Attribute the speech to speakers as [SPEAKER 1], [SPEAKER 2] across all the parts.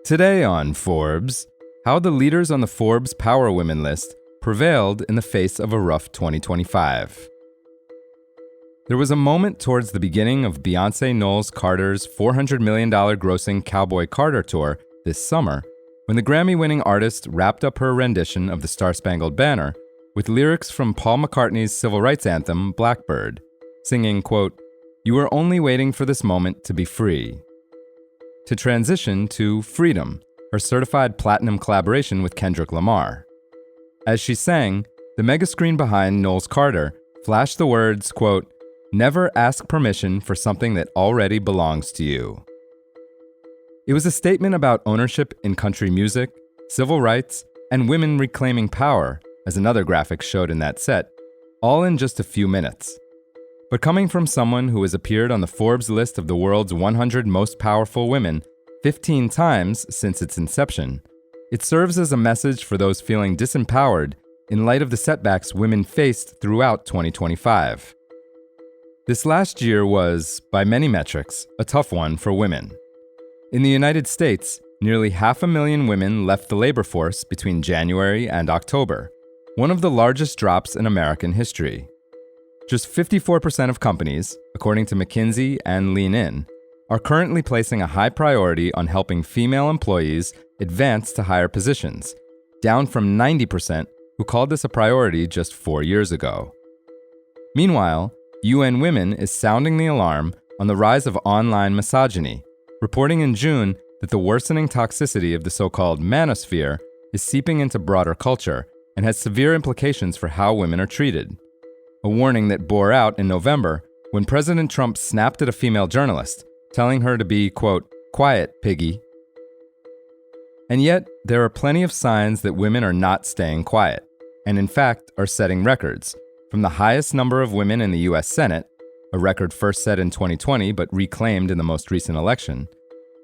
[SPEAKER 1] Today on Forbes, how the leaders on the Forbes Power Women list prevailed in the face of a rough 2025. There was a moment towards the beginning of Beyoncé Knowles Carter's $400 million grossing Cowboy Carter tour this summer when the Grammy-winning artist wrapped up her rendition of the Star-Spangled Banner with lyrics from Paul McCartney's civil rights anthem, Blackbird, singing, quote, "You were only waiting for this moment to be free," to transition to Freedom, her certified platinum collaboration with Kendrick Lamar. As she sang, the mega screen behind Knowles Carter flashed the words, quote, "Never ask permission for something that already belongs to you." It was a statement about ownership in country music, civil rights, and women reclaiming power, as another graphic showed in that set, all in just a few minutes. But coming from someone who has appeared on the Forbes list of the world's 100 most powerful women 15 times since its inception, it serves as a message for those feeling disempowered in light of the setbacks women faced throughout 2025. This last year was, by many metrics, a tough one for women. In the United States, nearly 500,000 women left the labor force between January and October, one of the largest drops in American history. Just 54% of companies, according to McKinsey and Lean In, are currently placing a high priority on helping female employees advance to higher positions, down from 90% who called this a priority just 4 years ago. Meanwhile, UN Women is sounding the alarm on the rise of online misogyny, reporting in June that the worsening toxicity of the so-called manosphere is seeping into broader culture and has severe implications for how women are treated. A warning that bore out in November when President Trump snapped at a female journalist, telling her to be, quote, "quiet, piggy." And yet, there are plenty of signs that women are not staying quiet, and in fact are setting records, from the highest number of women in the U.S. Senate, a record first set in 2020 but reclaimed in the most recent election,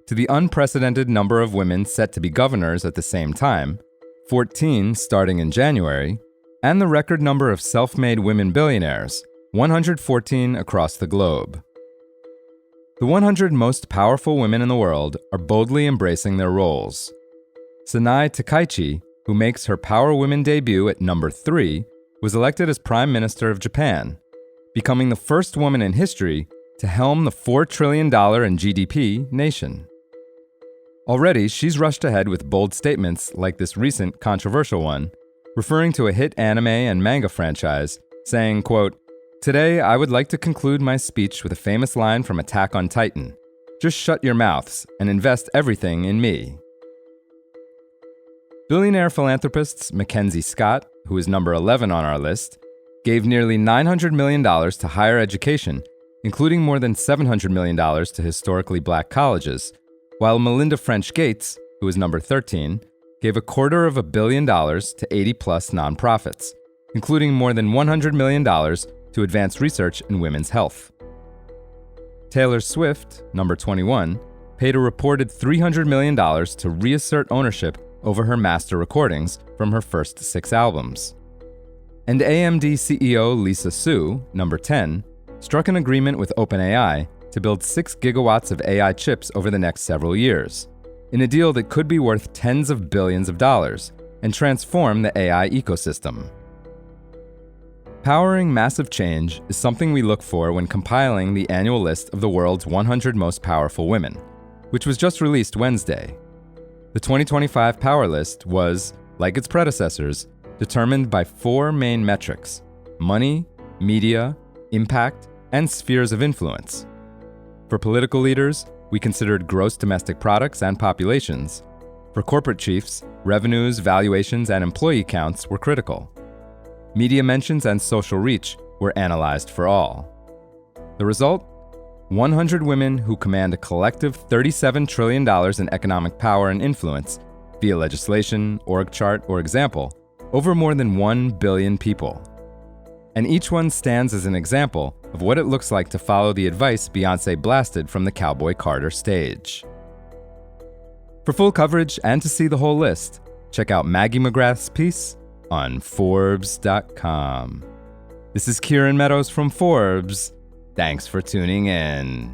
[SPEAKER 1] to the unprecedented number of women set to be governors at the same time, 14 starting in January, and the record number of self-made women billionaires, 114 across the globe. The 100 most powerful women in the world are boldly embracing their roles. Sanai Takaichi, who makes her Power Women debut at number 3, was elected as Prime Minister of Japan, becoming the first woman in history to helm the $4 trillion in GDP nation. Already, she's rushed ahead with bold statements like this recent controversial one, referring to a hit anime and manga franchise, saying, quote, "Today, I would like to conclude my speech with a famous line from Attack on Titan. Just shut your mouths and invest everything in me." Billionaire philanthropists Mackenzie Scott, who is number 11 on our list, gave nearly $900 million to higher education, including more than $700 million to historically black colleges, while Melinda French Gates, who is number 13, gave $250 million to 80-plus nonprofits, including more than $100 million to advance research in women's health. Taylor Swift, number 21, paid a reported $300 million to reassert ownership over her master recordings from her first 6 albums. And AMD CEO Lisa Su, number 10, struck an agreement with OpenAI to build 6 gigawatts of AI chips over the next several years, in a deal that could be worth tens of billions of dollars and transform the AI ecosystem. Powering massive change is something we look for when compiling the annual list of the world's 100 most powerful women, which was just released Wednesday. The 2025 Power List was, like its predecessors, determined by 4 main metrics: money, media, impact, and spheres of influence. For political leaders, we considered gross domestic products and populations. For corporate chiefs, revenues, valuations, and employee counts were critical. Media mentions and social reach were analyzed for all. The result? 100 women who command a collective $37 trillion in economic power and influence, via legislation, org chart, or example, over more than 1 billion people. And each one stands as an example of what it looks like to follow the advice Beyoncé blasted from the Cowboy Carter stage. For full coverage and to see the whole list, check out Maggie McGrath's piece on forbes.com. This is Kieran Meadows from Forbes. Thanks for tuning in.